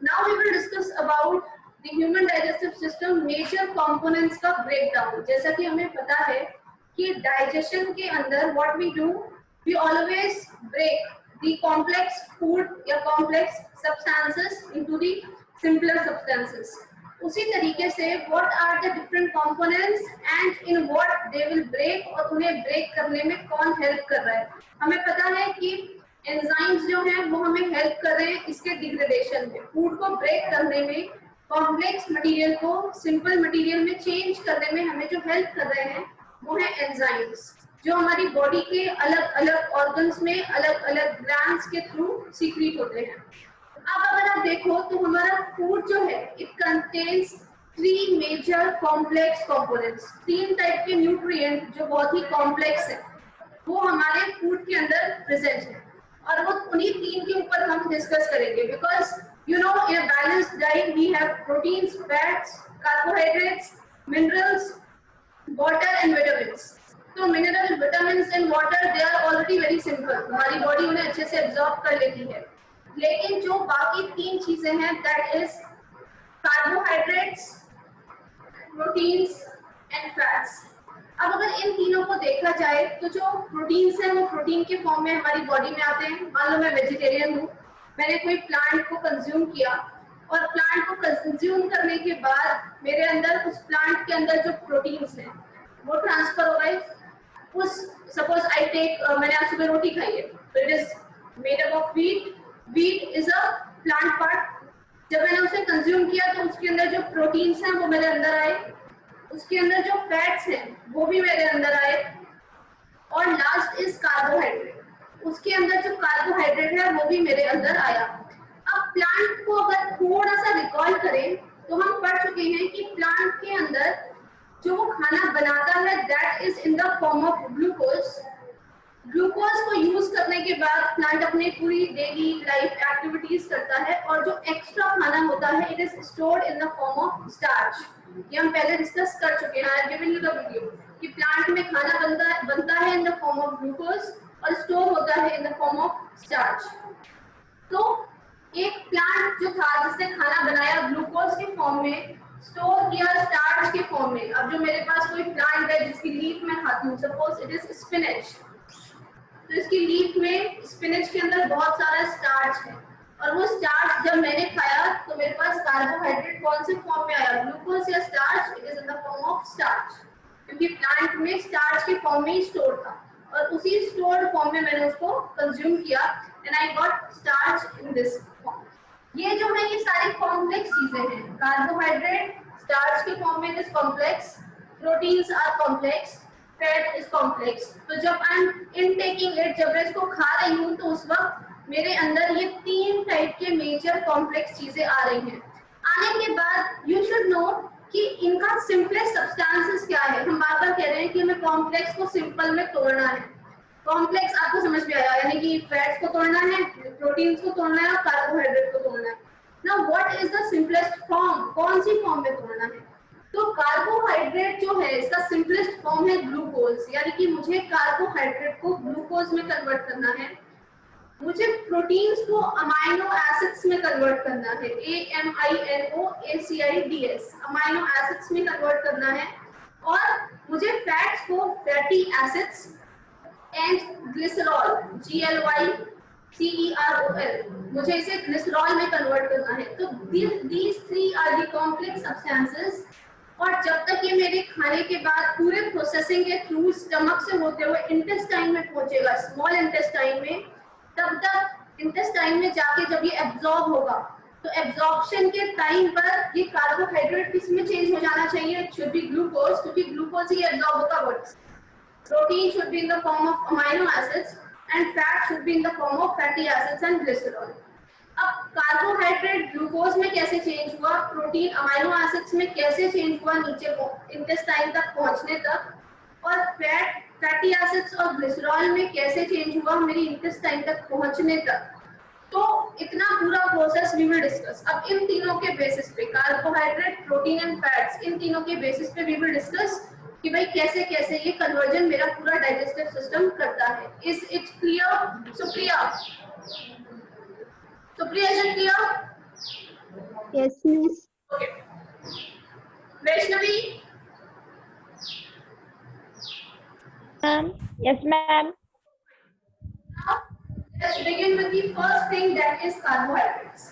Now we will discuss about the human digestive system major components का breakdown. जैसा कि हमें पता है कि digestion के अंदर what we do, we always break the complex food या complex substances into the simpler substances. उसी तरीके से what are the different components and in what they will break और उन्हें break करने में कौन help कर रहा है. हमें पता है कि एंजाइम्स जो हैं वो हमें हेल्प कर रहे हैं इसके डिग्रेडेशन में, फूड को ब्रेक करने में, कॉम्प्लेक्स मटेरियल को सिंपल मटेरियल में चेंज करने में हमें जो हेल्प कर रहे हैं वो है एंजाइम्स, जो हमारी बॉडी के अलग अलग ऑर्गन्स में अलग अलग ग्लैंड्स के थ्रू सीक्रेट होते हैं. अब अगर आप देखो तो हमारा फूड जो है it contains 3 major complex components. 3 type के न्यूट्रिएंट जो बहुत ही कॉम्प्लेक्स है वो हमारे फूड के अंदर प्रेजेंट है और वो उन्हीं 3 के ऊपर हम डिस्कस करेंगे. Because you know in a balanced diet we have proteins, fats, carbohydrates, minerals, water and vitamins. तो mineral, vitamins and water they are already very simple, हमारी बॉडी उन्हें अच्छे से एब्जॉर्ब कर लेती है. लेकिन जो बाकी 3 चीजें हैं that is carbohydrates, proteins and fats. अब अगर इन तीनों को देखा जाए तो जो प्रोटीन्स हैं वो प्रोटीन के फॉर्म में हमारी बॉडी में आते हैं. मान लो मैं वेजिटेरियन हूँ, मैंने कोई प्लांट को कंज्यूम किया और प्लांट को कंज्यूम करने के बाद मेरे अंदर उस प्लांट के अंदर जो प्रोटीन्स हैं वो ट्रांसफर हो गए. उस सपोज आई टेक, मैंने आज सुबह रोटी खाई है तो it is made up of wheat. Wheat is a plant part. जब मैंने उसे कंज्यूम किया तो उसके अंदर जो प्रोटीन्स हैं वो मेरे अंदर आए, उसके अंदर जो फैट्स हैं वो भी मेरे अंदर आए और लास्ट इज कार्बोहाइड्रेट. उसके अंदर जो कार्बोहाइड्रेट है वो भी मेरे अंदर आया. अब प्लांट को अगर थोड़ा सा रिकॉल करें तो हम पढ़ चुके हैं कि प्लांट के अंदर जो वो खाना बनाता है that is in the form of glucose. Glucose को यूज करने के बाद प्लांट अपनी पूरी डेली लाइफ एक्टिविटीज करता है और जो एक्स्ट्रा खाना होता है it is stored in the form of starch. ये हम पहले डिस्कस कर चुके हैं. I have given you the video कि प्लांट में खाना बनता है इन द फॉर्म ऑफ ग्लूकोज और स्टोर होता है इन द फॉर्म ऑफ स्टार्च. तो एक प्लांट जो था जिसने खाना बनाया ग्लूकोज के फॉर्म में, स्टोर किया स्टार्च के फॉर्म में. अब जो मेरे पास कोई प्लांट है जिसकी लीफ मैं खाती हूँ, सपोज इट इज स्पिनच, तो इसकी लीफ में स्पिनच के अंदर बहुत सारा स्टार्च है और वो स्टार्च जब मैंने खाया तो मेरे पास कार्बोहाइड्रेट कौन से फॉर्म में आया, ग्लूकोज या starch? It is in the form of starch, क्योंकि प्लांट में स्टार्च के फॉर्म में ही स्टोर था और उसी स्टोर्ड फॉर्म में मैंने उसको कंज्यूम किया and I got starch in this form. ये जो है ये सारी कॉम्प्लेक्स चीजें हैं. कार्बोहाइड्रेट स्टार्च के फॉर्म में it is complex, proteins are complex, fat is complex. तो जब आई एम इनटेकिंग इट, जब मैं इसको खा रही हूँ तो उस वक्त मेरे अंदर ये 3 टाइप के मेजर कॉम्प्लेक्स चीजें आ रही हैं. आने के बाद यू शुड नो कि इनका सिंपलेस्ट सब्सटेंसेस क्या है. हम बार बार कह रहे हैं कि हमें कॉम्प्लेक्स को सिंपल में तोड़ना है. कॉम्प्लेक्स आपको समझ में आया, यानी कि फैट्स को तोड़ना है, प्रोटीन्स को तोड़ना है और कार्बोहाइड्रेट को तोड़ना है. Now what is the simplest form, कौन सी फॉर्म में तोड़ना है? तो कार्बोहाइड्रेट जो है इसका सिंपलेस्ट फॉर्म है ग्लूकोज, यानी कि मुझे कार्बोहाइड्रेट को ग्लूकोज में कन्वर्ट करना है. मुझे प्रोटीन्स को अमाइनो एसिड्स में कन्वर्ट करना है, AMINOACIDS, अमाइनो एसिड्स में कन्वर्ट करना है. और मुझे फैट्स को fatty acids and glycerol, GLYCEROL, मुझे इसे ग्लिसरॉल में कन्वर्ट करना है. तो these 3 are the complex substances. और जब तक ये मेरे खाने के बाद पूरे प्रोसेसिंग के थ्रू स्टमक से होते हुए इंटेस्टाइन में पहुंचेगा, स्मॉल इंटेस्टाइन में, तब तक इंटेस्टाइन में जाके जब ये एब्जॉर्ब होगा तो एब्जॉर्प्शन के टाइम पर ये कार्बोहाइड्रेट किस में चेंज हो जाना चाहिए? इट शुड बी ग्लूकोज, क्योंकि ग्लूकोज ही एब्जॉर्ब होगा. What protein should be in the form of amino acids and fat should be in the form of fatty acids and glycerol. अब कार्बोहाइड्रेट ग्लूकोज में कैसे change हुआ, protein amino acids में कैसे change हुआ नीचे intestine तक पहुंचने तक, और फैट फैटी एसिड्स और ग्लिसरॉल में कैसे चेंज हुआ मेरी इंटेस्टाइन तक पहुंचने तक. तो इतना पूरा प्रोसेस वी विल डिस्कस. अब इन तीनों के बेसिस पे, कार्बोहाइड्रेट, प्रोटीन एंड फैट्स, इन तीनों के बेसिस पे वी विल डिस्कस कि भाई कैसे कैसे ये कन्वर्जन मेरा पूरा डाइजेस्टिव सिस्टम करता है. Is it clear? Supriya, Supriya, is it clear? Yes, miss. Okay. Vaishnavi, Ma'am. Yes, ma'am. now let's begin with the first thing, that is carbohydrates.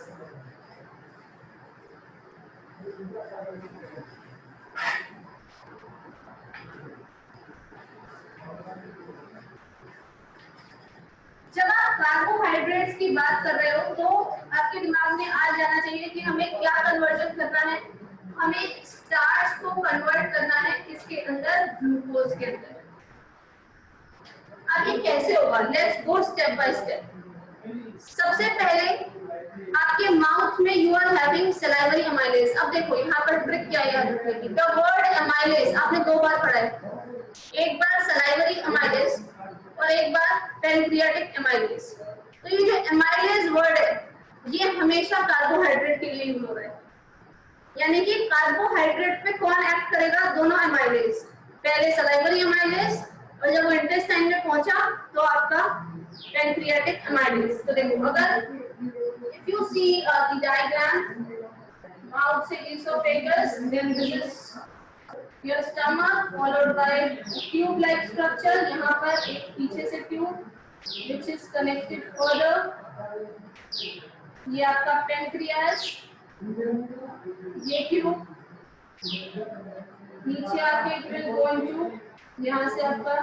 जब आप कार्बोहाइड्रेट्स की बात कर रहे हो तो आपके दिमाग में आ जाना चाहिए कि हमें क्या कन्वर्जन करना है। हमें स्टार्च को कन्वर्ट करना है किसके अंदर, ग्लूकोज के अंदर। अब ये कैसे होगा, let's go step by step. सबसे पहले आपके माउथ में you are having salivary amylase. अब देखो यहाँ पर ट्रिक क्या याद रखिए, द वर्ड अमाइलेज आपने 2 बार पढ़ा है, एक बार सलाइवरी अमाइलेज और एक बार पैनक्रियाटिक अमाइलेज। तो ये जो अमाइलेज वर्ड है ये हमेशा कार्बोहाइड्रेट के लिए यूज हो रहा है, यानी कि कार्बोहाइड्रेट पे कौन एक्ट करेगा, दोनों अमाइलेज, पहले सलाइवरी अमाइलेज और जब वो इंटेस्टाइन में पहुंचा तो आपका पैनक्रियाटिक अमाइलेज। तो देखो अगर if you see the diagram, mouth से esophagus, then this is your stomach followed by tube like structure, यहाँ पर एक पीछे से tube which is connected further, ये आपका पेनक्रियास, ये ट्यूब नीचे आके it will go into, यहाँ से आपका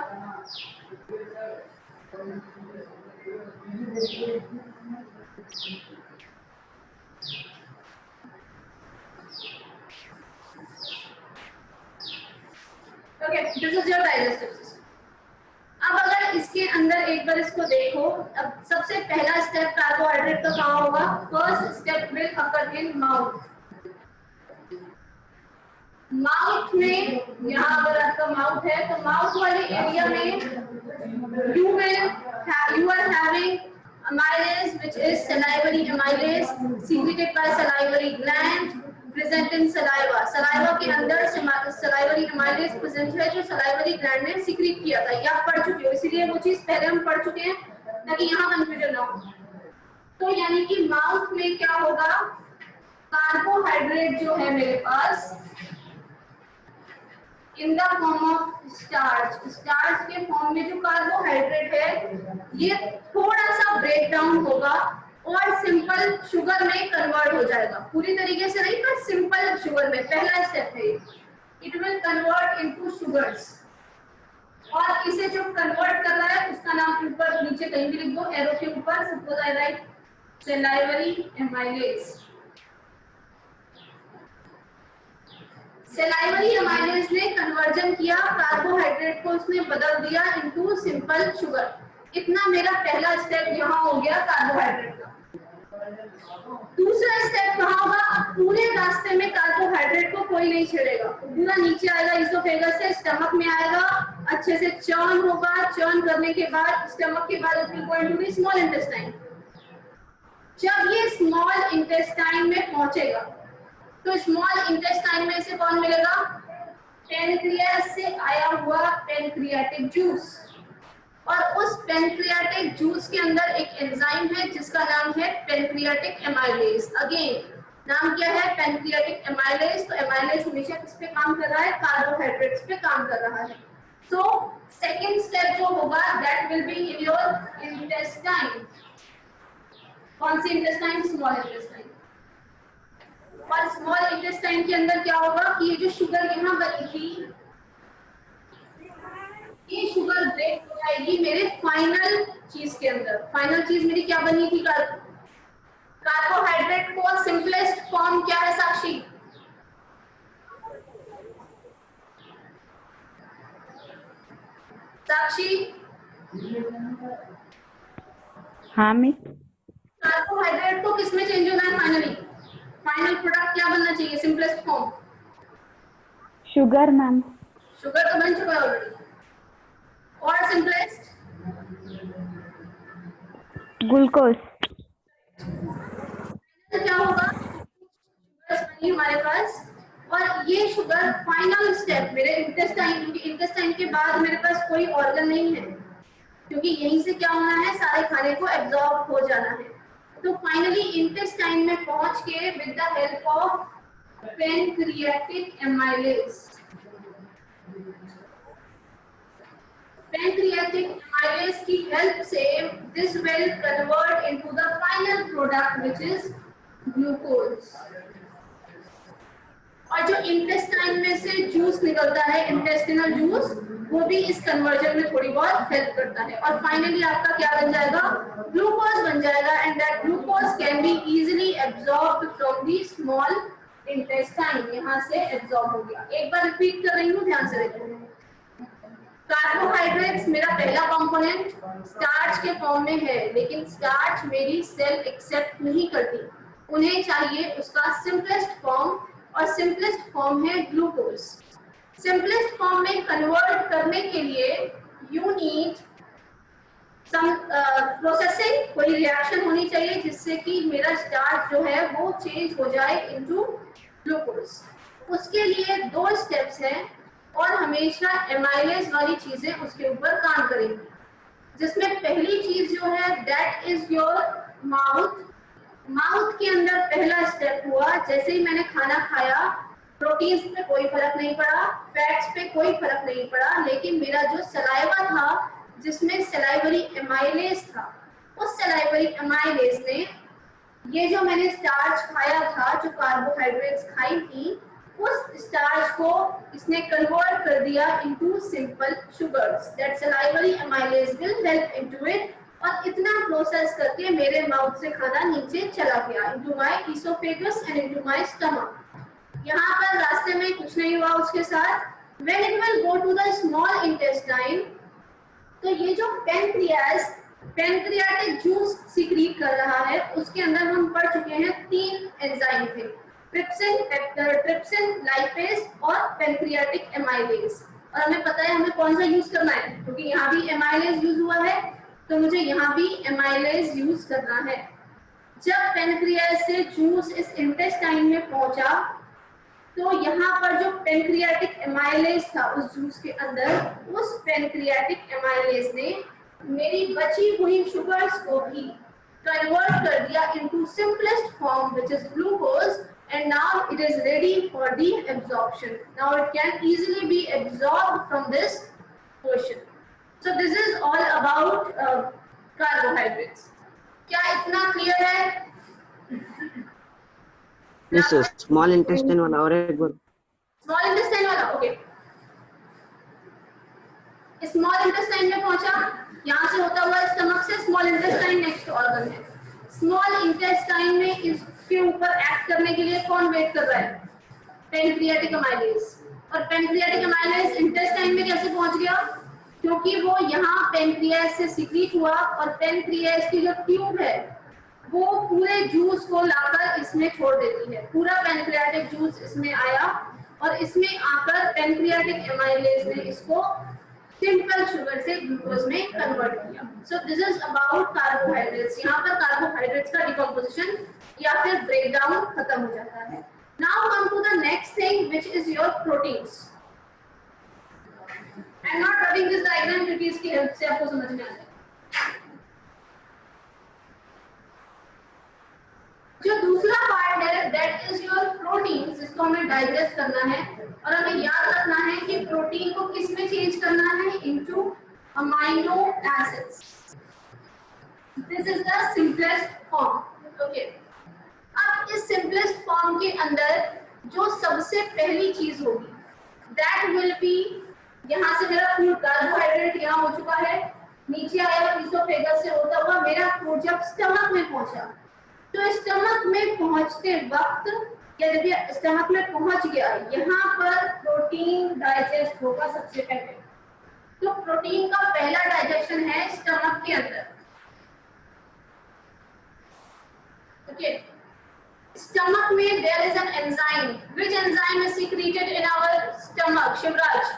okay, this is your digestive system. अब अगर इसके अंदर एक बार इसको देखो, अब सबसे पहला स्टेप कार्बोहाइड्रेट का कहाँ होगा, first step will occur in mouth. Mouth में यहाँ अगर आपका माउथ है तो माउथ वाले एरिया में you are having amylase which is salivary amylase secreted by salivary gland present in saliva। saliva के अंदर salivary amylase present है जो salivary gland ने secrete किया था, ये आप पढ़ चुके हो, इसीलिए वो चीज पहले हम पढ़ चुके हैं ताकि यहाँ कंफ्यूजन ना हो। तो यानी कि माउथ में क्या होगा, कार्बोहाइड्रेट जो है मेरे पास in the form of starch, starch के फॉर्म में जो कार्बोहाइड्रेट है ये थोड़ा सा ब्रेक डाउन होगा और सिंपल शुगर में कन्वर्ट हो जाएगा, पूरी तरीके से नहीं पर सिंपल शुगर में, पहला स्टेप है, it will convert into sugars. और इसे जो कन्वर्ट कर रहा है उसका नाम ऊपर नीचे कहीं भी लिख दो, एरो के ऊपर, suppose I right salivary amylase. Salivary amylase ने कन्वर्जन किया, कार्बोहाइड्रेट को उसने बदल दिया इनटू सिंपल शुगर। इतना मेरा पहला स्टेप यहाँ हो गया कार्बोहाइड्रेट का। दूसरा स्टेप कहाँ होगा, पूरे रास्ते में कार्बोहाइड्रेट को कोई नहीं छेड़ेगा, पूरा नीचे आएगा इसोफेगस से स्टमक में आएगा, अच्छे से चर्न होगा, चर्न करने के बाद स्टमक के बाद it will go into the small intestine. जब ये स्मॉल इंटेस्टाइन में पहुंचेगा तो स्मॉल इंटेस्टाइन में से कौन मिलेगा, पेनक्रियास से आया हुआ पेनक्रियाटिक जूस। और उस पेनक्रियाटिक जूस के अंदर एक एंजाइम है जिसका नाम है पेनक्रियाटिक एमाइलेज। अगेन नाम क्या है, पेनक्रियाटिक एमाइलेज। तो एमाइलेज हमेशा किस पे काम कर रहा है, कार्बोहाइड्रेट्स पे काम कर रहा है। तो सेकेंड स्टेप जो होगा that will be in your intestine. कौन सी इंटेस्टाइन, स्मॉल इंटेस्टाइन। और स्मॉल इंटेस्टाइन के अंदर क्या होगा कि ये जो शुगर यहाँ बनी थी ये शुगर ब्रेक हो जाएगी मेरे फाइनल चीज के अंदर। फाइनल चीज मेरी क्या बनी थी, कार्बोहाइड्रेट को सिंपलेस्ट फॉर्म क्या है साक्षी, साक्षी हाँ मिस। कार्बोहाइड्रेट को किसमें चेंज होना है फाइनली, फाइनल प्रोडक्ट क्या बनना चाहिए, simplest form sugar ma'am. Sugar तो बन चुका है ऑलरेडी। और सिंपलेस्ट ग्लूकोज। क्या होगा, शुगर बनी हमारे पास और ये शुगर फाइनल स्टेप मेरे इंटेस्टाइन, क्योंकि इंटेस्टाइन के बाद मेरे पास कोई ऑर्गन नहीं है, क्योंकि यहीं से क्या होना है, सारे खाने को एब्जॉर्ब हो जाना है। तो फाइनली इंटेस्टाइन में पहुंच के with the help of pancreatic amylase, pancreatic amylase की हेल्प से this will convert into the final product which is glucose. और जो इंटेस्टाइन में से जूस निकलता है, इंटेस्टिनल जूस, वो भी इस कन्वर्जन में थोड़ी बहुत हेल्प करता है और फाइनली आपका क्या बन जाएगा, ग्लूकोज बन जाएगा and that glucose can be easily absorbed from the small intestine. यहाँ से एब्जॉर्ब हो गया। एक बार रिपीट कर रही हूँ, ध्यान से देखो। कार्बोहाइड्रेट्स मेरा पहला कंपोनेंट स्टार्च के फॉर्म में है, लेकिन स्टार्च मेरी सेल एक्सेप्ट नहीं करती, उन्हें चाहिए उसका सिंपलेस्ट फॉर्म और सिंपलेस्ट फॉर्म है ग्लूकोज। सिंपलेस्ट फॉर्म में कन्वर्ट करने के लिए यू नीड सम प्रोसेसिंग, कोई रिएक्शन होनी चाहिए जिससे कि मेरा स्टार्च जो है वो चेंज हो जाए इनटू ग्लूकोज। उसके लिए 2 स्टेप्स हैं और हमेशा एमाइलेज वाली चीजें उसके ऊपर काम करेंगी, जिसमें पहली चीज जो है that is your mouth. Mouth के अंदर पहला स्टेप हुआ, जैसे ही मैंने खाना खाया प्रोटीन्स पे कोई फर्क नहीं पड़ा, फैट्स पे कोई फर्क नहीं पड़ा, लेकिन मेरा जो सलाइवा था जिसमें सलाइवरी एमाइलेज था, उस सलाइवरी एमाइलेज ने ये जो मैंने स्टार्च खाया था, जो कार्बोहाइड्रेट्स खाई थी, उस स्टार्च को इसने कन्वर्ट कर दिया into simple sugars. That salivary amylase will help into it, और इतना प्रोसेस करके मेरे माउथ से खाना नीचे चला गया into my oesophagus and into my stomach. यहाँ पर रास्ते में कुछ नहीं हुआ उसके साथ। When it will go to the small intestine, तो ये जो पैनक्रियास पैनक्रियाटिक जूस सीक्रेट कर रहा है, उसके अंदर हम पढ़ चुके हैं 3 एंजाइम थे, ट्रिप्सिन, लाइपेज और पैनक्रियाटिक एमाइलेज। और हमें पता है हमें कौन सा यूज करना है, क्योंकि यहाँ भी एमाइलेज यूज हुआ है, तो मुझे यहाँ भी एमाइलेज यूज करना है। जब पैनक्रियास से जूस इस इंटेस्टाइन में पहुंचा, तो यहाँ पर जो पैनक्रियाटिक एमाइलेज था उस जूस के अंदर, उस पैनक्रियाटिक एमाइलेज ने मेरी बची हुई शुगर्स को भी कन्वर्ट कर दिया into simplest form which is glucose, and now it is ready for the absorption. Now it can easily be absorbed from this portion. So this is all about carbohydrates. क्या इतना clear है? Yes sir, small intestine वाला और एक बार। Small intestine वाला, okay. Small intestine में पहुंचा, यहाँ से होता हुआ स्टमक से स्मॉल इंटेस्टाइन नेक्स्ट ऑर्गन है। स्मॉल इंटेस्टाइन में इसके ऊपर एक्ट करने के लिए कौन वेट कर रहा है? Pancreatic amylase. और पैनक्रियाटिक एमाइलेज इंटेस्टाइन में कैसे पहुंच गया? क्योंकि वो यहाँ पैनक्रियास से सीक्रेट हुआ और पैनक्रियास की जो ट्यूब है वो पूरे जूस को लाकर इसमें छोड़ देती है। पूरा पैनक्रियाटिक जूस इसमें आया और इसमें आकर पैनक्रियाटिक एमाइलेज ने इसको सिंपल शुगर से ग्लूकोज में कन्वर्ट किया। So this is about carbohydrates. यहाँ पर कार्बोहाइड्रेट्स का डिकम्पोजिशन या फिर ब्रेकडाउन खत्म हो जाता है। Now come to the next thing which is your proteins. I am not drawing this diagram क्योंकि इसकी हेल्प से आपको समझ में आ जाए। जो दूसरा पार्ट है दैट इज योर प्रोटीन, जिसको हमें डाइजेस्ट करना है और हमें याद रखना है कि प्रोटीन को किस में चेंज करना है? Into amino acids. This is the simplest form. Okay, अब इस सिंपलेस्ट फॉर्म के अंदर जो सबसे पहली चीज होगी दैट विल बी, यहाँ से मेरा फूड कार्बोहाइड्रेट यहाँ हो चुका है, नीचे आया ईसोफेगस से होता हुआ मेरा फूड जब स्टमक में पहुंचा, तो स्टमक में पहुंचते वक्त या जब स्टमक में पहुंच गया, यहाँ पर प्रोटीन डाइजेस्ट होगा सबसे पहले। तो प्रोटीन का पहला डाइजेशन है स्टमक के अंदर। ओके, स्टमक में there is an enzyme. Which enzyme is secreted in our stomach? Shivraj,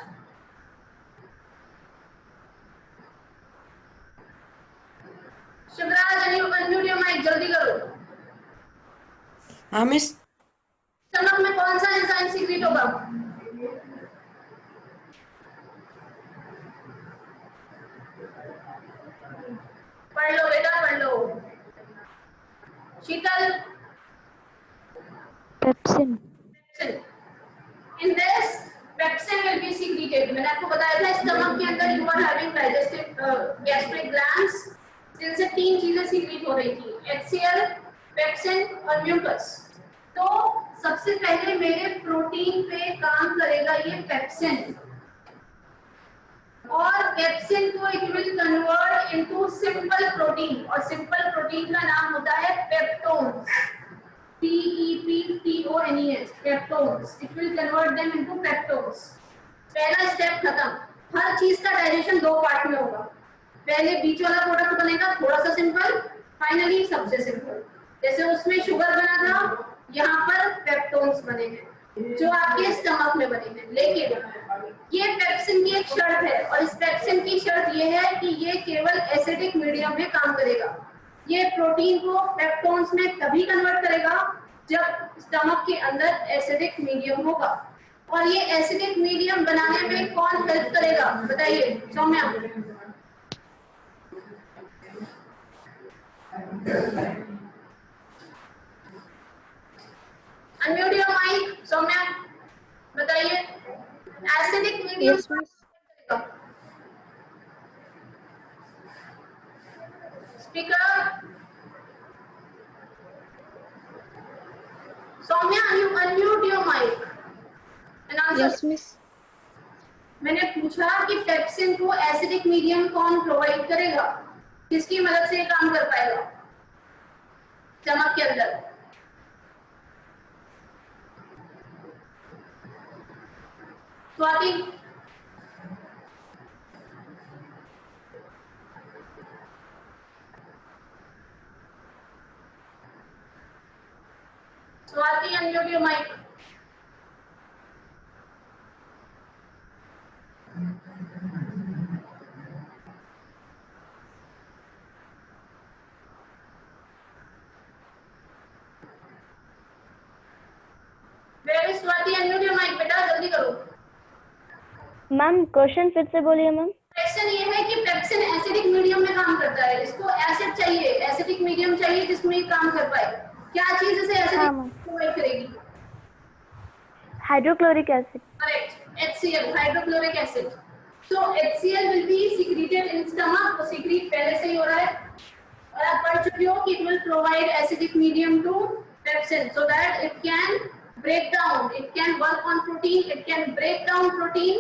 unmute your mic, जल्दी करो। मिस, स्टमक में कौन सा एंजाइम सीक्रेट होगा? पढ़ लो बेटा, पढ़ लो। शीतल, Pepsin. in this pepsin will be secreted. मैंने आपको बताया था स्टमक के अंदर you are having digestive gastric glands, जिनसे 3 चीजें सीक्रेट हो रही थी, HCl, pepsin और mucus। तो सबसे पहले मेरे प्रोटीन पे काम करेगा ये पेप्सिन, और पेप्सिन को it will convert into simple protein, और सिंपल प्रोटीन का नाम होता है peptones, PEPTONES, peptones. It will convert them into peptones. पहला स्टेप खत्म। हर चीज का डाइजेशन 2 पार्ट में होगा, पहले बीच वाला प्रोडक्ट बनेगा थोड़ा सा सिंपल, फाइनली सबसे सिंपल। जैसे उसमें शुगर बना था, यहाँ पर पेप्टोन्स बने हैं जो आपके स्टमक में बने हैं। लेकिन ये पेप्सिन की एक शर्त है, और इस पेप्सिन की शर्त ये है कि ये केवल एसिडिक मीडियम में काम करेगा। ये प्रोटीन को पेप्टोन्स में तभी कन्वर्ट करेगा जब स्टमक के अंदर एसिडिक मीडियम होगा। और ये एसिडिक मीडियम बनाने में कौन हेल्प करेगा बताइए Saumya? Unmute your mic Saumya, बताइए acidic medium. Yes, miss. Speaker Saumya, unmute your mic and answer. Yes, miss. मैंने पूछा कि पेप्सिन को एसिडिक मीडियम कौन प्रोवाइड करेगा, किसकी मदद से ये काम कर पाएगा स्टमक के अंदर? Swati, Swati unmute your mic. Very Swati unmute your mic बेटा, जल्दी करो। मैम क्वेश्चन फिर से बोलिए मैम। क्वेश्चन ये है कि पेप्सिन एसिडिक मीडियम में काम करता है, इसको एसिड चाहिए, एसिडिक मीडियम चाहिए जिसमें ये काम कर पाए। क्या चीज इसे एसिडिक प्रोवाइड करेगी? Hydrochloric acid. Correct, HCl, hydrochloric acid. So HCl will be secreted in stomach, तो secrete पहले से ही हो रहा है, और आप पढ़ चुके हो कि it will provide acidic medium to pepsin so that it can break down, it can work on protein, it can break down protein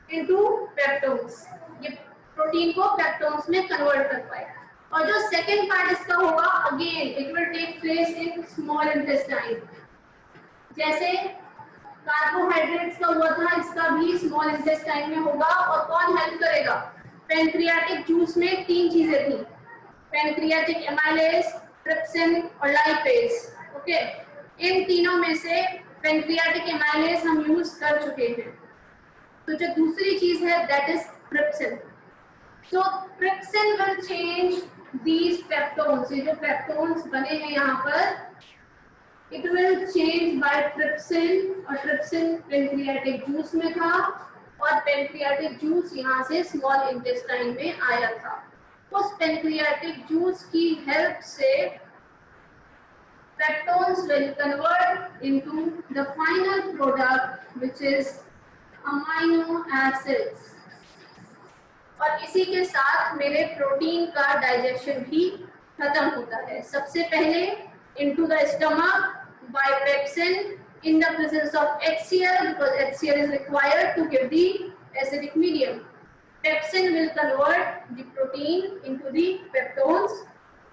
into peptones, ये प्रोटीन को पेप्टोन्स में कन्वर्ट कर पाए। और जो सेकेंड पार्ट इसका होगा, again it will take place in small intestine. जैसे कार्बोहाइड्रेट्स का हुआ था, इसका भी स्मॉल इंटेस्टाइन में होगा। और कौन हेल्प करेगा? पेनक्रियाटिक जूस में 3 चीजें थी, पेनक्रियाटिक एमाइलेज, ट्रिप्सिन और लाइपेज। ओके, इन तीनों में से पेनक्रियाटिक एमाइलेज हम यूज कर चुके हैं। तो जो दूसरी चीज है that is trypsin. So trypsin will change these peptones, ये जो पेप्टोन्स बने हैं यहाँ पर, it will change by trypsin, और trypsin पेनक्रियाटिक जूस में था, और पेनक्रियाटिक जूस यहाँ से स्मॉल इंटेस्टाइन में आया था। उस पेनक्रियाटिक जूस की हेल्प से peptones will convert into the final product which is amino acids, और इसी के साथ मेरे प्रोटीन का डाइजेशन भी खत्म होता है। सबसे पहले into the stomach by pepsin in the presence of HCl, because HCl is required to give the acidic medium. Pepsin will convert the protein into the peptones.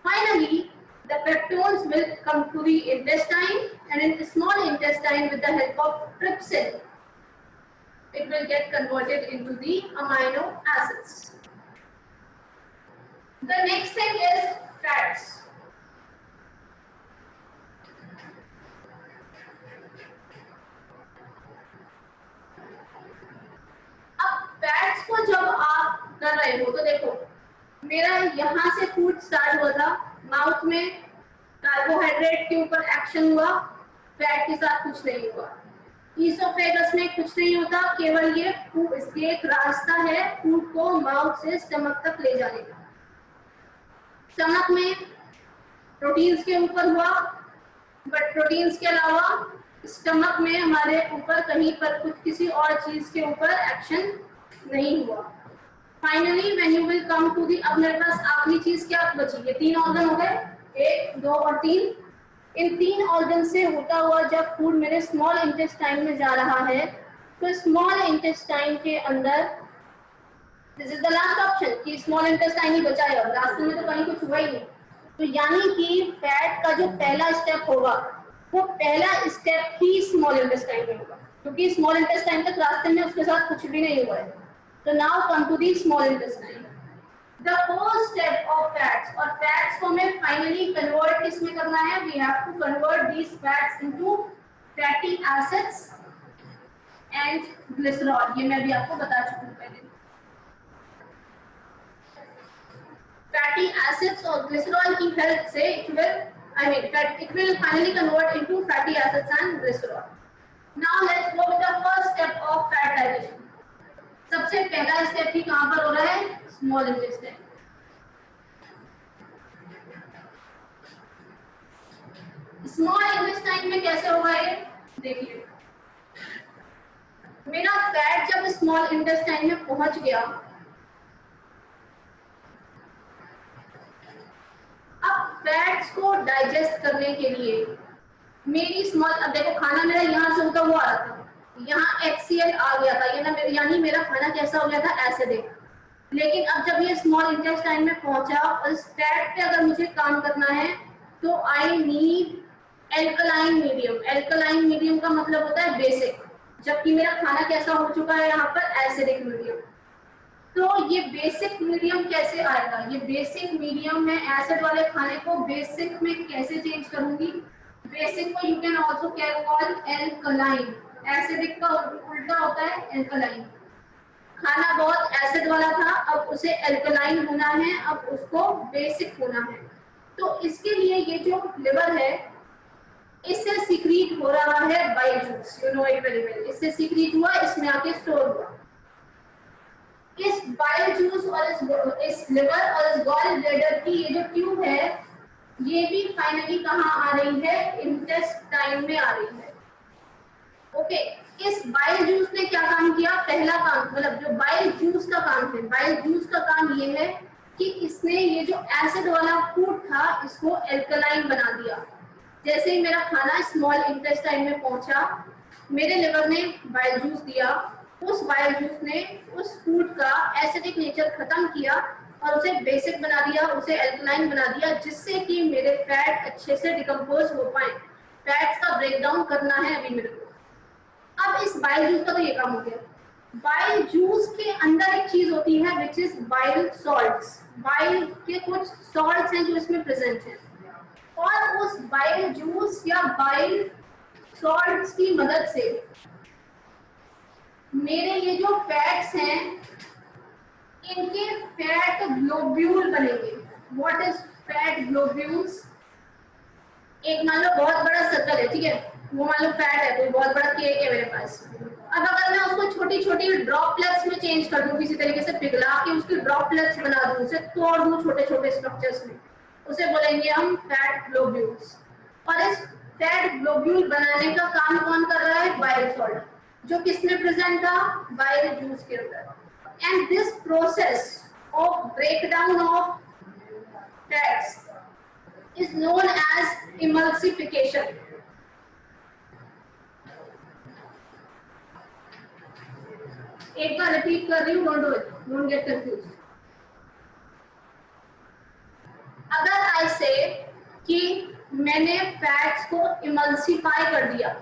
Finally, the peptones will come to the intestine, and in the small intestine with the help of trypsin, it will get converted into the amino acids. The next thing is fats. अब fats को जब आप कर रहे हो तो देखो, मेरा यहाँ से फूड स्टार्ट हुआ था, माउथ में कार्बोहाइड्रेट के ऊपर एक्शन हुआ, फैट के साथ कुछ नहीं हुआ। ईसोफेगस में कुछ नहीं होता, केवल ये इसके एक रास्ता है फूड को माउथ से स्टमक तक ले जाने का। स्टमक में प्रोटीन्स के ऊपर हुआ, बट प्रोटीन्स के अलावा स्टमक में हमारे ऊपर कहीं पर कुछ किसी और चीज के ऊपर एक्शन नहीं हुआ। Finally when you will come to the, अब मेरे पास आखिरी चीज क्या बची? ये 3 ऑर्गन हो गए, 1, 2 और 3। इन 3 ऑर्गन से होता हुआ जब फूड मेरे स्मॉल इंटेस्टाइन में जा रहा है, तो स्मॉल इंटेस्टाइन के अंदर this is the last option कि स्मॉल इंटेस्टाइन ही बचा है, रास्ते में तो कहीं कुछ हुआ ही नहीं। तो यानी कि फैट का जो पहला स्टेप होगा वो पहला स्टेप ही स्मॉल इंटेस्टाइन में होगा, क्योंकि स्मॉल इंटेस्टाइन तक रास्ते में उसके साथ कुछ भी नहीं हुआ है। तो now come to the small intestine, the first step of fats, और फैट्स को हमें फाइनली कन्वर्ट किसमें करना है? We have to convert these fats into fatty acids and glycerol. ये मैं भी आपको बता चुकी हूँ पहले। फैटी एसिड्स और ग्लिसरॉल की हेल्प से it will finally convert into fatty acids and glycerol. Now let's go with the first step of fat digestion. सबसे पहला स्टेप ही कहां पर हो रहा है? Small intestine. स्मॉल इंटेस्टाइन में कैसे होगा ये देखिए। मेरा फैट जब स्मॉल इंटेस्टाइन में पहुंच गया, अब फैट्स को डाइजेस्ट करने के लिए मेरी स्मॉल, अब देखो खाना मेरा यहाँ से होता हुआ आ रहा था, यहाँ HCl आ गया था, ये ना यानी मेरा खाना कैसा हो गया था? एसिडिक। लेकिन अब जब ये स्मॉल इंटेस्टाइन में पहुंचा और इस फैट पे अगर मुझे काम करना है तो I need alkaline medium. Alkaline medium का मतलब होता है बेसिक, जबकि मेरा खाना कैसा हो चुका है यहाँ पर? Acidic medium. तो ये बेसिक मीडियम कैसे आएगा? ये बेसिक मीडियम में एसिड वाले खाने को बेसिक में कैसे चेंज करूंगी? बेसिक को you can also call alkaline. Acidic का उल्टा होता है एल्कलाइन। खाना बहुत एसिड वाला था, अब उसे एल्कलाइन होना है, अब उसको बेसिक होना है। तो इसके लिए ये जो लिवर है इससे सीक्रेट हो रहा है bile juice, you know it very well. इससे सीक्रेट हुआ, इसमें आके स्टोर हुआ। इस बाइल जूस और इस लिवर और इस गॉल ब्लैडर की ये जो ट्यूब है, ये भी फाइनली कहाँ आ रही है? इंटेस्टाइन में आ रही है। ओके, इस बाइल जूस ने क्या काम किया? पहला काम, मतलब जो बाइल जूस का काम है, बाइल जूस का काम ये है कि इसने ये जो एसिड वाला फूड था इसको एल्कलाइन बना दिया। जैसे ही मेरा खाना स्मॉल इंटेस्टाइन में पहुंचा, मेरे लिवर ने बाइल जूस दिया, उस बाइल जूस ने उस फूड का एसिडिक नेचर खत्म किया और उसे बेसिक बना दिया, उसे एल्कलाइन बना दिया, जिससे कि मेरे फैट अच्छे से डिकम्पोज हो पाए। फैट्स का ब्रेकडाउन करना है अभी मेरे को। अब इस बाइल जूस का तो ये काम हो गया। बाइल जूस के अंदर एक चीज होती है which is bile salts. Bile के कुछ सॉल्ट्स हैं जो इसमें प्रेजेंट हैं, और उस बाइल जूस या बाइल सॉल्ट्स की मदद से मेरे ये जो फैट्स हैं इनके फैट ग्लोब्यूल बनेंगे। What is fat globules? एक मान लो बहुत बड़ा सर्कल है, ठीक है, वो मान लो फैट है, कोई बहुत बड़ा केक है मेरे पास। अब अगर मैं उसको छोटी छोटी ड्रॉपलेट्स में चेंज कर दूं, किसी तरीके से पिघला के उसकी ड्रॉपलेट्स बना दूं, उसे तोड़ दूं छोटे छोटे स्ट्रक्चर्स में, उसे बोलेंगे हम फैट ग्लोब्यूल्स। और इस फैट ग्लोब्यूल बनाने का काम कौन कर रहा है? बाइल सॉल्ट, जो किसमें प्रेजेंट था? बाइल जूस के अंदर। And this process of breakdown of fats is known as emulsification. एक बार रिपीट कर रही हूँ, don't get confused. अगर I say कि मैंने फैट्स को इमल्सिफाई कर दिया,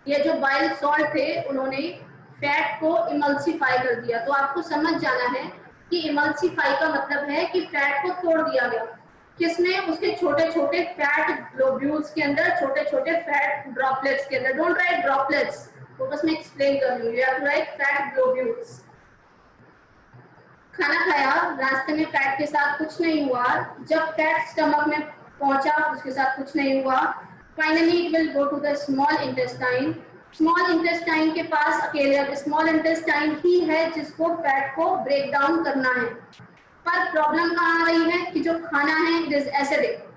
ये जो बाइल सॉल्ट थे उन्होंने फैट को इमल्सिफाई कर दिया, तो आपको समझ जाना है कि इमल्सिफाई का मतलब है कि फैट को तोड़ दिया गया। किसमें? उसके छोटे छोटे फैट ग्लोब्यूल्स के अंदर, छोटे छोटे फैट ड्रॉपलेट्स के अंदर। डोंट राइट ड्रॉपलेट्स, वो बस मैं एक्सप्लेन कर रही हूँ। You have to write fat globules. खाना खाया, रास्ते में फैट के साथ कुछ नहीं हुआ, जब फैट स्टमक में पहुंचा उसके साथ कुछ नहीं हुआ, finally it will go to the small intestine. Small intestine के पास अकेले स्मॉल इंटेस्टाइन ही है जिसको फैट को ब्रेक डाउन करना है। पर प्रॉब्लम कहाँ आ रही है कि जो खाना है इट इज एसिडिक।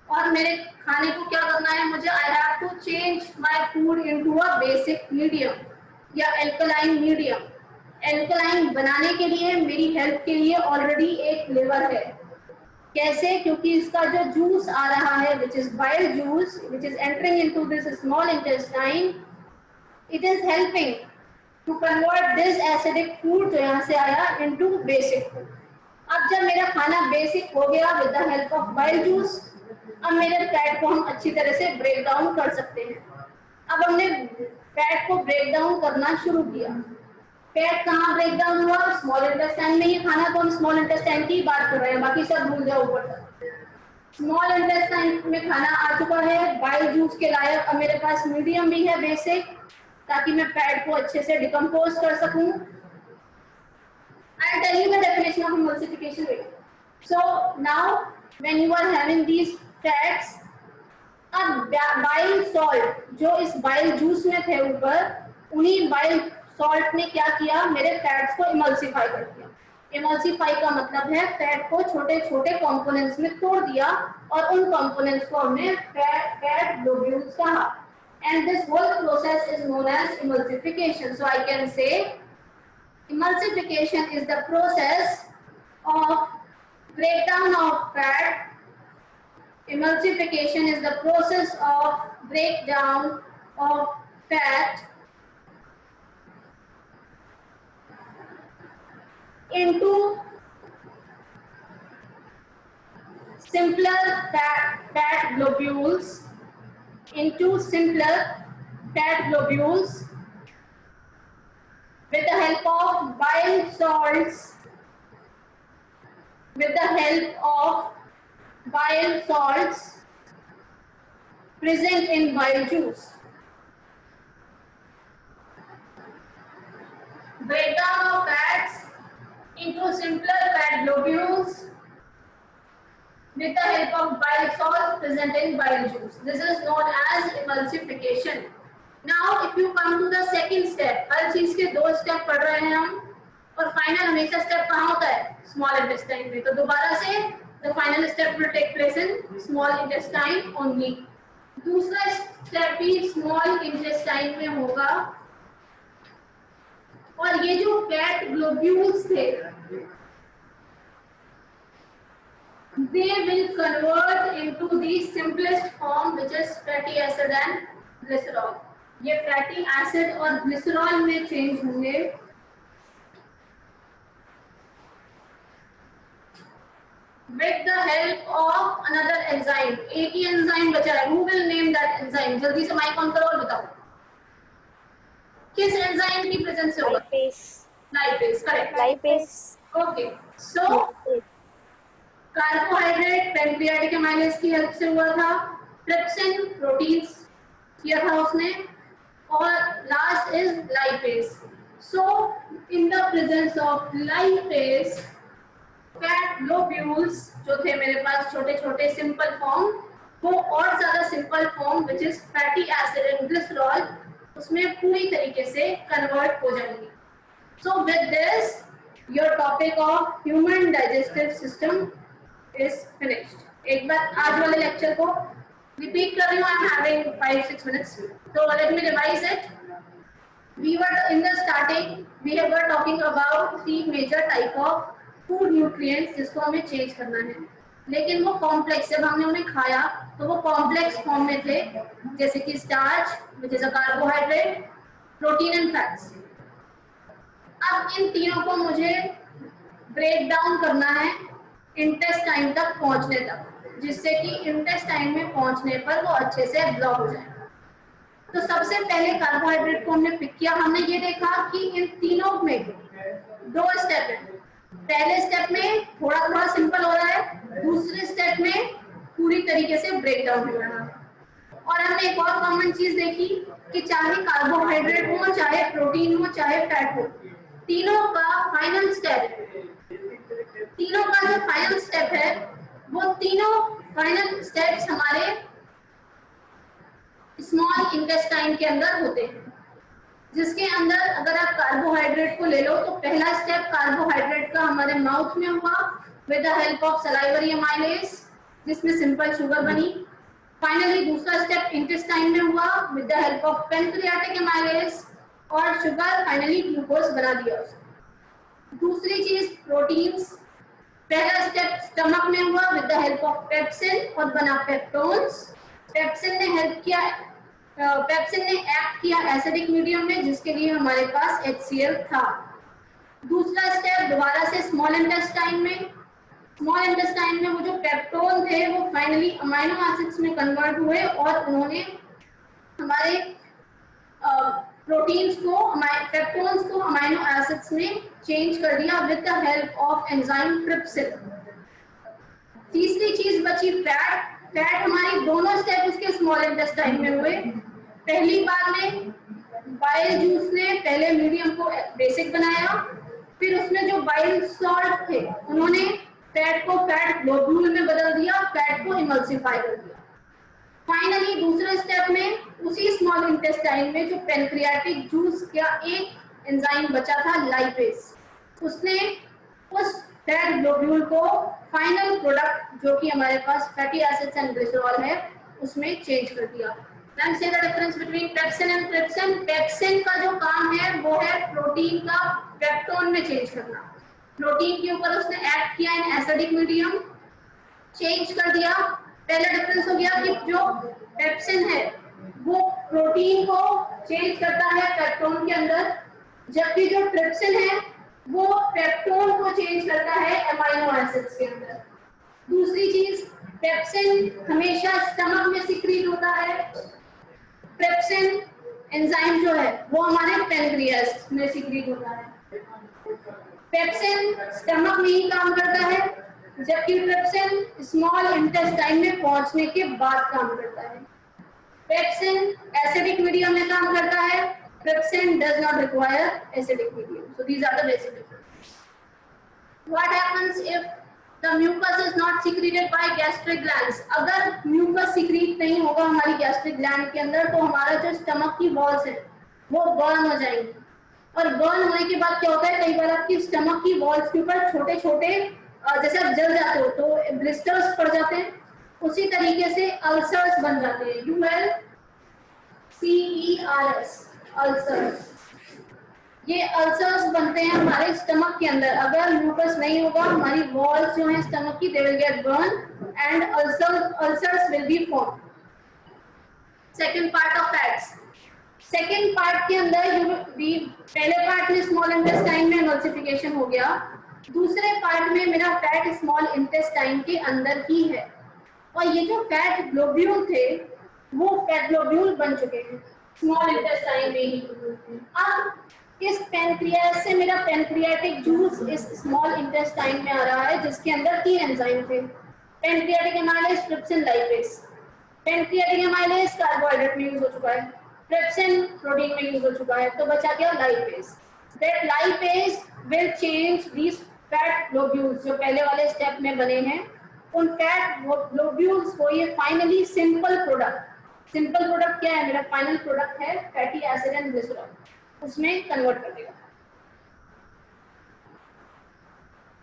और मेरे खाने को क्या करना है मुझे, I have to change my food into a basic medium या एल्कलाइन मीडियम। एल्कलाइन बनाने के लिए मेरी हेल्प के लिए ऑलरेडी एक लिवर है। कैसे? क्योंकि इसका जो जूस आ रहा है which is bile juice which is entering into this small intestine, it is helping to convert this acidic food जो यहाँ से आया इनटू बेसिक फूड। अब जब मेरा खाना बेसिक हो गया with the help of bile juice, अब मेरे फैट को हम अच्छी तरह से ब्रेक डाउन कर सकते हैं। अब हमने फैट को ब्रेक डाउन करना शुरू किया। फैट कहाँ ब्रेक डाउन हुआ? स्मॉल इंटेस्टाइन में ही। खाना तो हम स्मॉल इंटेस्टाइन की बात कर रहे हैं, बाकी सब भूल जाओ ऊपर तक। स्मॉल इंटेस्टाइन में खाना आ चुका है बाइल जूस के लायक। अब मेरे पास मीडियम भी है बेसिक, ताकि मैं फैट को अच्छे से डिकम्पोज कर सकूं। I'll tell you the definition of emulsification later. So now when you are having these fats, अब बाइल सॉल्ट जो इस बाइल जूस में थे ऊपर, उन्हीं बाइल सॉल्ट ने क्या किया? मेरे फैट्स को इमल्सिफाई कर दिया। इमल्सिफाई का मतलब है फैट को छोटे छोटे कंपोनेंट्स में तोड़ दिया, और उन कंपोनेंट्स को हमने फैट ग्लोब्यूल्स कहा। And this whole process is known as emulsification. So I can say emulsification is the process of breakdown of fat. Emulsification is the process of breakdown of fat into simpler fat globules, with the help of bile salts, present in bile juice. Breakdown of fats into simpler fat globules with the help of bile salts present in bile juice. This is known as emulsification. Now if you come to the second step, हर चीज के दो step पढ़ रहे हैं हम, और final हमेशा step कहाँ होता है? स्मॉल इंटेस्टाइन में। तो दोबारा से the final step will take place in small intestine only. दूसरा स्टेप भी स्मॉल इंटेस्टाइन में होगा, और ये जो फैट ग्लोब्यूल्स थे they will convert into the simplest form which is fatty acid and glycerol. ये फैटी एसिड और ग्लिसरॉल में चेंज होंगे। With the help of another enzyme, एक ही एंजाइम बचा है। Who will name that enzyme? जल्दी से माइक ऑन करो और बताओ किस एंजाइम की प्रेजेंस से होगा? Lipase, correct. Lipase. Okay, so carbohydrate pancreatic amylase की हेल्प से हुआ था, ट्रिप्सिन प्रोटीन्स किया था उसने, और last is lipase. So in the presence of lipase, fat globules जो थे मेरे पास छोटे छोटे सिंपल फॉर्म, वो और ज्यादा simple form which is fatty acid and glycerol, उसमें पूरी तरीके से कन्वर्ट हो जाएंगे। So with this your topic of human digestive system is finished. एक बार आज वाले लेक्चर को रिपीट कर रही हूँ। I am having 5-6 minutes, so let me revise it. We were in the starting, we were talking about 3 major type of food nutrients जिसको हमें change करना है, लेकिन वो कॉम्प्लेक्स, जब हमने उन्हें खाया तो वो कॉम्प्लेक्स फॉर्म में थे, जैसे कि starch which is a carbohydrate, protein and fats. अब इन तीनों को मुझे ब्रेक डाउन करना है इंटेस्टाइन तक पहुंचने तक, जिससे कि इंटेस्टाइन में पहुंचने पर वो अच्छे से एब्जॉर्ब हो जाए। तो सबसे पहले कार्बोहाइड्रेट को हमने पिक किया। हमने ये देखा कि इन तीनों में 2 स्टेप है। पहले स्टेप में थोड़ा थोड़ा सिंपल हो रहा है, दूसरे स्टेप में पूरी तरीके से ब्रेक डाउन हो रहा है। और हमने एक और कॉमन चीज देखी कि चाहे कार्बोहाइड्रेट हो, चाहे प्रोटीन हो, चाहे फैट हो, तीनों का फाइनल स्टेप है, वो तीनों फाइनल स्टेप्स हमारे स्मॉल इंटेस्टाइन के अंदर होते हैं, जिसके अंदर अगर आप कार्बोहाइड्रेट को ले लो तो पहला स्टेप कार्बोहाइड्रेट का हमारे माउथ में हुआ with the help of salivary amylase. जिसमें सिंपल शुगर बनी। फाइनली दूसरा स्टेप इंटेस्टाइन में हुआ with the help of pancreatic amylase, और शुगर फाइनली ग्लूकोज बना दिया उसने। दूसरी चीज प्रोटीन्स, पहला स्टेप स्टमक में हुआ with the help of pepsin और बना पेप्टोन्स। पेप्सिन ने हेल्प किया, पेप्सिन ने एक्ट किया एसिडिक मीडियम में, जिसके लिए हमारे पास HCl था। दूसरा स्टेप दोबारा से स्मॉल इंटेस्टाइन में, स्मॉल इंटेस्टाइन में वो जो पेप्टोन थे वो फाइनली अमाइनो एसिड्स में कन्वर्ट हुए और उन्होंने हमारे प्रोटीन्स को, पेप्टोन्स को अमाइनो एसिड्स में चेंज कर दिया with the help of enzyme trypsin. तीसरी चीज बची फैट। फैट हमारी दोनों स्टेप उसके स्मॉल इंटेस्टाइन में हुए। पहली बार में बाइल जूस ने पहले मीडियम को बेसिक बनाया, फिर उसमें जो बाइल सॉल्ट थे उन्होंने फैट को फैट ग्लोब्यूल में बदल दिया, फैट को इमल्सिफाई कर दिया। फाइनली दूसरे स्टेप में उसी स्मॉल इंटेस्टाइन में जो पैनक्रियाटिक जूस का एक एंजाइम बचा था लाइपेज, उसने उस फैट ग्लोब्यूल को फाइनल प्रोडक्ट जो कि हमारे पास फैटी एसिड्स एंड ग्लिसरॉल है उसमें चेंज कर दिया। मैम से the difference between pepsin and trypsin. Pepsin का जो काम है वो है प्रोटीन का पेप्टोन में चेंज करना। प्रोटीन के ऊपर उसने एक्ट किया इन एसिडिक मीडियम, चेंज कर दिया। पहला डिफरेंस हो गया कि जो पेप्सिन है वो प्रोटीन को चेंज करता है पेप्टोन के अंदर, जबकि जो ट्रिप्सिन है वो पेप्टोन को चेंज करता है अमाइनो एसिड्स के अंदर। दूसरी चीज, पेप्सिन हमेशा स्टमक में सिक्रीट होता है, पेप्सिन एंजाइम जो है वो हमारे पैनक्रियास में सिक्रीट होता है। पेप्सिन स्टमक में ही काम करता है, जबकि ट्रिप्सिन स्मॉल इंटेस्टाइन में पहुंचने के बाद काम करता है। पेप्सिन एसिडिक मीडियम में काम करता है, trypsin does not require acidic medium. So these are the basic differences. What happens if the mucus is not secreted by gastric glands? अगर mucus secrete नहीं होगा हमारी gastric gland के अंदर तो हमारा जो stomach की walls है वो burn हो जाएंगी, और burn होने के बाद क्या होता है, कई बार आपकी stomach की walls के ऊपर छोटे छोटे जैसे आप जल जाते हो तो blisters पड़ जाते हैं, उसी तरीके से ulcers बन जाते हैं। ULCERS ulcers. ये अल्सर्स बनते हैं हमारे स्टमक के अंदर। अगर म्यूकस नहीं होगा हमारी वॉल्स जो हैं स्टमक की, they will get burn and ulcers will be form. Second part of fats. Second part के अंदर पहले पार्ट में स्मॉल इंटेस्टाइन में एमल्सिफिकेशन हो गया, दूसरे पार्ट में मेरा फैट स्मॉल इंटेस्टाइन के अंदर ही है, और ये जो फैट ग्लोब्यूल थे वो फैट ग्लोब्यूल बन चुके हैं स्मॉल इंटेस्टाइन में ही। अब इस पैनक्रियास से मेरा पैनक्रियाटिक जूस इस स्मॉल इंटेस्टाइन में आ रहा है, जिसके अंदर 3 एंजाइम थे, pancreatic amylase, trypsin, lipase. Pancreatic amylase carbohydrate में यूज हो चुका है, ट्रिप्सिन प्रोटीन में यूज हो चुका है, तो बचा क्या lipase. That lipase will change these fat globules जो पहले वाले स्टेप में बने हैं, उन फैट ग्लोब्यूल्स को ये फाइनली सिंपल प्रोडक्ट क्या है, मेरा फाइनल प्रोडक्ट है फैटी एसिड एंड ग्लिसरॉल, उसमें कन्वर्ट कर देगा।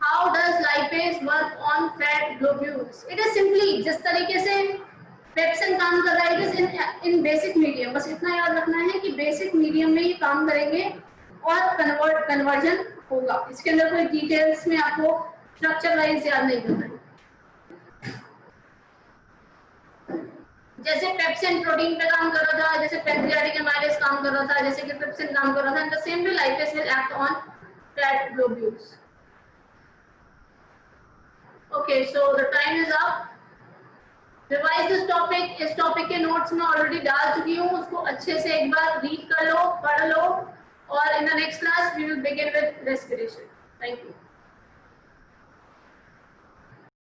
How does lipase work on fat globules? It is simply जिस तरीके से पेप्सिन काम कर रहा है, it is in basic medium. बस इतना याद रखना है कि बेसिक मीडियम में ये काम करेंगे और कन्वर्जन होगा। इसके अंदर कोई डिटेल्स में आपको स्ट्रक्चर वाइज याद नहीं करना है। जैसे पेप्सिन प्रोटीन पे काम कर रहा था, जैसे पैनक्रियाटिक एमाइलेज काम कर रहा था, जैसे कि ट्रिप्सिन काम कर रहा था, and the same way lipase will act on fat globules. Okay, so the time is up. Revise this topic. इस टॉपिक के नोट्स में ऑलरेडी डाल चुकी हूँ, उसको अच्छे से एक बार रीड कर लो, पढ़ लो, और in the next class we will begin with respiration. Thank you.